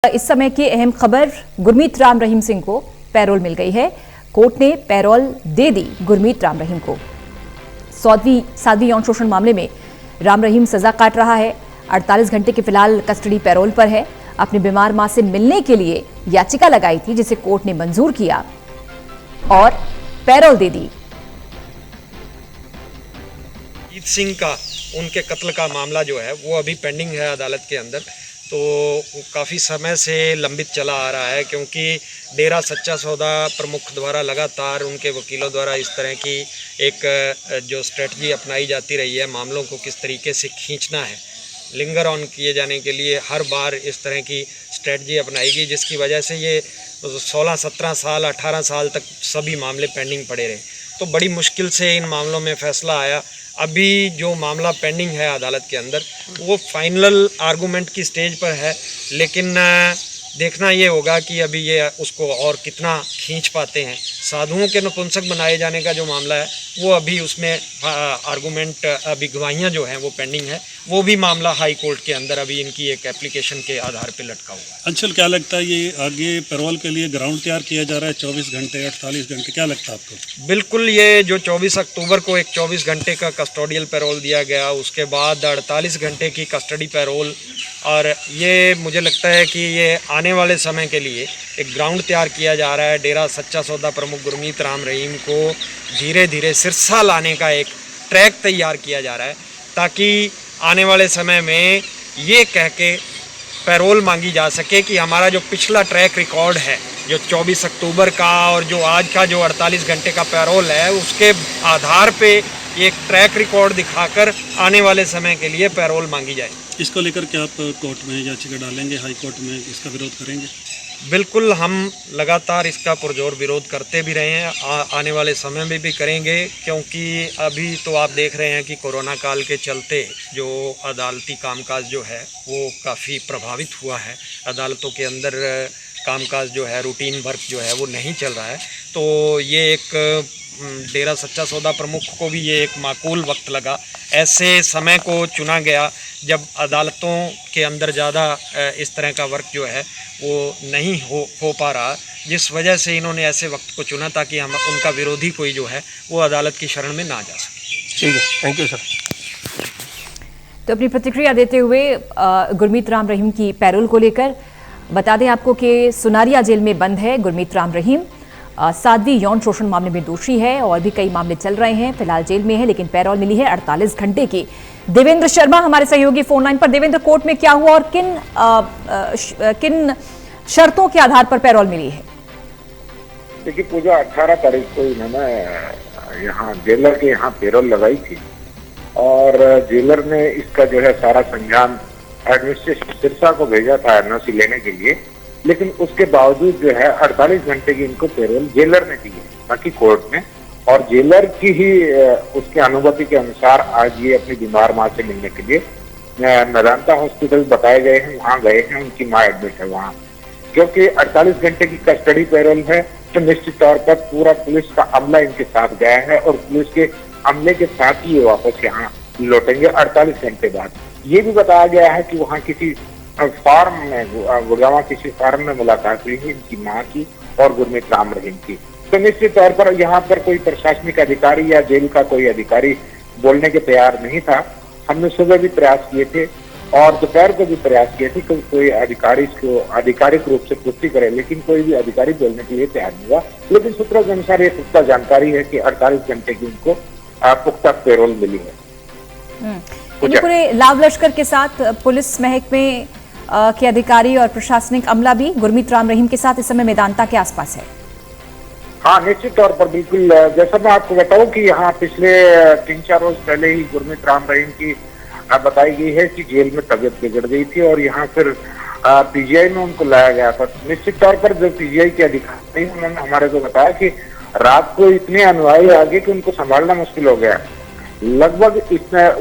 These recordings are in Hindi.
इस समय की अहम खबर, गुरमीत राम रहीम सिंह को पैरोल मिल गई है। कोर्ट ने पैरोल दे दी गुरमीत राम रहीम को। साध्वी यौन शोषण मामले में राम रहीम सजा काट रहा है। 48 घंटे की फिलहाल कस्टडी पैरोल पर है। अपनी बीमार मां से मिलने के लिए याचिका लगाई थी, जिसे कोर्ट ने मंजूर किया और पैरोल दे दी। गुरमीत सिंह का उनके कत्ल का मामला जो है वो अभी पेंडिंग है अदालत के अंदर। तो काफ़ी समय से लंबित चला आ रहा है, क्योंकि डेरा सच्चा सौदा प्रमुख द्वारा लगातार उनके वकीलों द्वारा इस तरह की एक जो स्ट्रेटजी अपनाई जाती रही है, मामलों को किस तरीके से खींचना है, लिंगर ऑन किए जाने के लिए हर बार इस तरह की स्ट्रेटजी अपनाई गई, जिसकी वजह से ये 16, 17 साल, 18 साल तक सभी मामले पेंडिंग पड़े रहे। तो बड़ी मुश्किल से इन मामलों में फैसला आया। अभी जो मामला पेंडिंग है अदालत के अंदर वो फाइनल आर्गूमेंट की स्टेज पर है, लेकिन देखना ये होगा कि अभी ये उसको और कितना खींच पाते हैं। साधुओं के नपुंसक बनाए जाने का जो मामला है वो अभी उसमें आर्गूमेंट, अभी गवाहियाँ जो हैं वो पेंडिंग है। वो भी मामला हाई कोर्ट के अंदर अभी इनकी एक एप्लीकेशन के आधार पे लटका हुआ है। अंशुल, क्या लगता है ये आगे पैरोल के लिए ग्राउंड तैयार किया जा रहा है? 24 घंटे, 48 घंटे, क्या लगता है आपको? बिल्कुल, ये जो 24 अक्टूबर को एक 24 घंटे का कस्टोडियल पैरोल दिया गया, उसके बाद 48 घंटे की कस्टडी पैरोल, और ये मुझे लगता है कि ये आने वाले समय के लिए एक ग्राउंड तैयार किया जा रहा है। डेरा सच्चा सौदा प्रमुख गुरमीत राम रहीम को धीरे धीरे सिरसा लाने का एक ट्रैक तैयार किया जा रहा है, ताकि आने वाले समय में ये कह के पैरोल मांगी जा सके कि हमारा जो पिछला ट्रैक रिकॉर्ड है, जो 24 अक्टूबर का और जो आज का जो 48 घंटे का पैरोल है, उसके आधार पे एक ट्रैक रिकॉर्ड दिखाकर आने वाले समय के लिए पैरोल मांगी जाए। इसको लेकर क्या आप कोर्ट में याचिका डालेंगे, हाई कोर्ट में इसका विरोध करेंगे? बिल्कुल, हम लगातार इसका पुरजोर विरोध करते भी रहे हैं, आने वाले समय में भी करेंगे, क्योंकि अभी तो आप देख रहे हैं कि कोरोना काल के चलते जो अदालती कामकाज जो है वो काफ़ी प्रभावित हुआ है। अदालतों के अंदर कामकाज जो है, रूटीन वर्क जो है वो नहीं चल रहा है। तो ये एक डेरा सच्चा सौदा प्रमुख को भी ये एक माकूल वक्त लगा। ऐसे समय को चुना गया जब अदालतों के अंदर ज़्यादा इस तरह का वर्क जो है वो नहीं हो पा रहा, जिस वजह से इन्होंने ऐसे वक्त को चुना ताकि हम उनका विरोधी कोई जो है वो अदालत की शरण में ना जा सके। ठीक है, थैंक यू सर। तो अपनी प्रतिक्रिया देते हुए गुरमीत राम रहीम की पैरोल को लेकर बता दें आपको कि सुनारिया जेल में बंद है गुरमीत राम रहीम। साध्वी यौन शोषण मामले में दोषी है और भी कई मामले चल रहे हैं। फिलहाल जेल में है, लेकिन पैरोल मिली है 48 घंटे की। देवेंद्र शर्मा हमारे सहयोगी फोन लाइन पर। देवेंद्र, कोर्ट में क्या हुआ और किन शर्तों के आधार पर पैरोल मिली है? देखिए पूजा, 18 तारीख को इन्होंने यहाँ जेलर के यहाँ पैरोल लगाई थी और जेलर ने इसका जो है सारा संज्ञान एडमिनिस्ट्रेशन सिरसा को भेजा था एनओसी लेने के लिए, लेकिन उसके बावजूद जो है 48 घंटे की इनको पैरोल जेलर ने दी है, बाकी कोर्ट ने। और जेलर की ही उसके अनुमति के अनुसार आज ये अपनी बीमार माँ से मिलने के लिए मेदांता हॉस्पिटल बताए गए हैं, वहाँ गए हैं। उनकी माँ एडमिट है वहाँ, क्योंकि 48 घंटे की कस्टडी पैरोल है तो निश्चित तौर पर पूरा पुलिस का अमला इनके साथ गया है और पुलिस के अमले के साथ ही ये वापस यहाँ लौटेंगे 48 घंटे बाद। ये भी बताया गया है कि वहाँ किसी फार्म में, गुड़गांव किसी फार्म में मुलाकात हुई है इनकी माँ की और गुरमीत राम रहीम की। तो निश्चित तौर पर यहाँ पर कोई प्रशासनिक अधिकारी या जेल का कोई अधिकारी बोलने के तैयार नहीं था। हमने सुबह भी प्रयास किए थे और दोपहर को भी प्रयास किए थे कि कोई अधिकारी इसको आधिकारिक रूप से पुष्टि करे, लेकिन कोई भी अधिकारी बोलने के लिए तैयार नहीं हुआ। लेकिन सूत्रों के अनुसार ये पुख्ता जानकारी है कि 48 घंटे की उनको पुख्ता पैरोल मिली है। पूरे लाव लश्कर के साथ पुलिस महकमे के अधिकारी और प्रशासनिक अमला भी गुरमीत राम रहीम के साथ इस समय मेदांता के आसपास है। हाँ, निश्चित तौर पर बिल्कुल। जैसा मैं आपको बताऊं कि यहाँ पिछले 3-4 रोज पहले ही गुरमीत राम रहीम की बताई गई है कि जेल में तबीयत बिगड़ गई थी और यहाँ फिर पीजीआई में उनको लाया गया था। निश्चित तौर पर जो पीजीआई के अधिकारी उन्होंने हमारे को बताया कि रात को इतने अनुयायी आ गए कि उनको संभालना मुश्किल हो गया। लगभग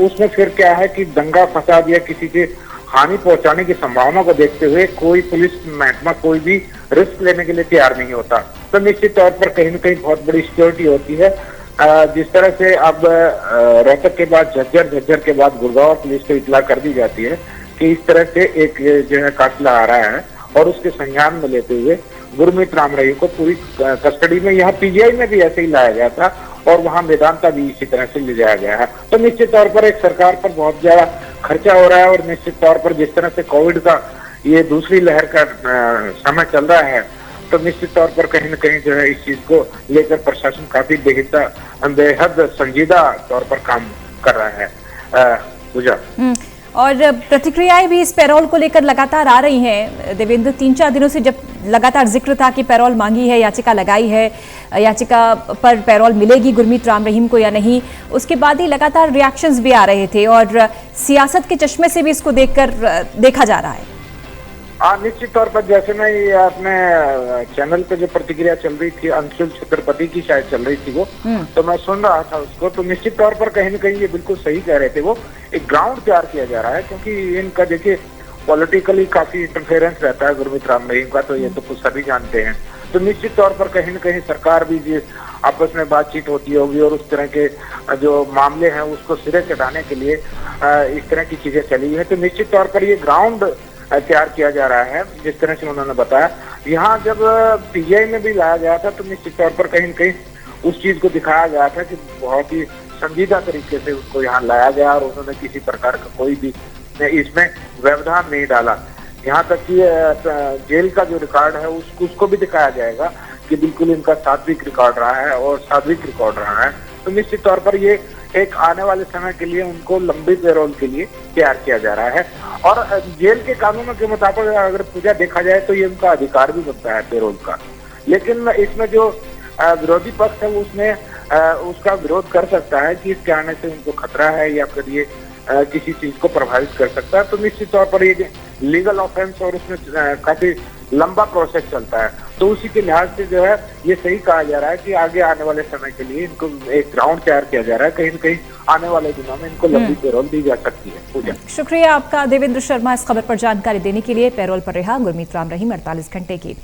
उसमें फिर क्या है कि दंगा फसाद या किसी के हानि पहुंचाने की संभावना को देखते हुए कोई पुलिस महकमा कोई भी रिस्क लेने के लिए तैयार नहीं होता। तो निश्चित तौर पर कहीं न कहीं बहुत बड़ी सिक्योरिटी होती है। जिस तरह से अब रोहतक के बाद झज्जर के बाद गुड़गांव पुलिस को इतला कर दी जाती है कि इस तरह से एक जो है काफिला आ रहा है और उसके संज्ञान में लेते हुए गुरमीत राम रहीम को पूरी कस्टडी में यहाँ पीजीआई में भी ऐसे ही लाया गया था और वहाँ मेदांता भी इसी तरह से ले जाया गया है। तो निश्चित तौर पर एक सरकार पर बहुत ज्यादा खर्चा हो रहा है और निश्चित तौर पर जिस तरह से कोविड का ये दूसरी लहर का समय चल रहा है तो निश्चित तौर पर कहीं न कहीं जो है इस चीज को लेकर प्रशासन काफी बेहद संजीदा तौर पर काम कर रहा है। पूजा और प्रतिक्रियाएं भी इस पैरोल को लेकर लगातार आ रही हैं देवेंद्र। 3-4 दिनों से जब लगातार जिक्र था कि पैरोल मांगी है, याचिका लगाई है, याचिका पर पैरोल मिलेगी गुरमीत राम रहीम को या नहीं, उसके बाद ही लगातार रिएक्शंस भी आ रहे थे और सियासत के चश्मे से भी इसको देखा जा रहा है। निश्चित तौर पर जैसे मैं ये अपने चैनल पे जो प्रतिक्रिया चल रही थी अंशुल छत्रपति की शायद चल रही थी वो, तो मैं सुन रहा था उसको, तो निश्चित तौर पर कहीं न कहीं ये बिल्कुल सही कह रहे थे। वो एक ग्राउंड तैयार किया जा रहा है क्योंकि इनका देखिए पॉलिटिकली काफी इंटरफेरेंस रहता है गुरमीत राम रहीम का, तो ये तो कुछ सभी जानते हैं। तो निश्चित तौर पर कहीं न कहीं सरकार भी आपस में बातचीत होती होगी और उस तरह के जो मामले हैं उसको सिरे चढ़ाने के लिए इस तरह की चीजें चली हुई है। तो निश्चित तौर पर ये ग्राउंड तैयार किया जा रहा है जिस तरह से उन्होंने बताया। यहाँ जब पीजीआई में भी लाया गया था तो निश्चित तौर पर कहीं न कहीं उस चीज को दिखाया गया था कि बहुत ही संजीदा तरीके से उसको यहाँ लाया गया और उन्होंने किसी प्रकार का कोई भी इसमें व्यवधान नहीं डाला। यहाँ तक कि जेल का जो रिकॉर्ड है उसको भी दिखाया जाएगा कि बिल्कुल इनका सात्विक रिकॉर्ड रहा है और सात्विक रिकॉर्ड रहा है। तो निश्चित तौर पर ये एक आने वाले समय के लिए उनको लंबी पैरोल के लिए तैयार किया जा रहा है और जेल के कानूनों के मुताबिक अगर पूजा देखा जाए तो ये उनका अधिकार भी बनता है पैरोल का। लेकिन इसमें जो विरोधी पक्ष है उसमें उसका विरोध कर सकता है कि इसके आने से उनको खतरा है या फिर ये किसी चीज को प्रभावित कर सकता है। तो निश्चित तौर पर ये लीगल ऑफेंस और उसमें काफी लंबा प्रोसेस चलता है, तो उसी के लिहाज से जो है ये सही कहा जा रहा है कि आगे आने वाले समय के लिए इनको एक ग्राउंड तैयार किया जा रहा है। कहीं न कहीं आने वाले दिनों में इनको लंबी पैरोल दी जा सकती है। पूजा, शुक्रिया आपका देवेंद्र शर्मा इस खबर पर जानकारी देने के लिए। पैरोल पर रहा गुरमीत राम रहीम 48 घंटे की।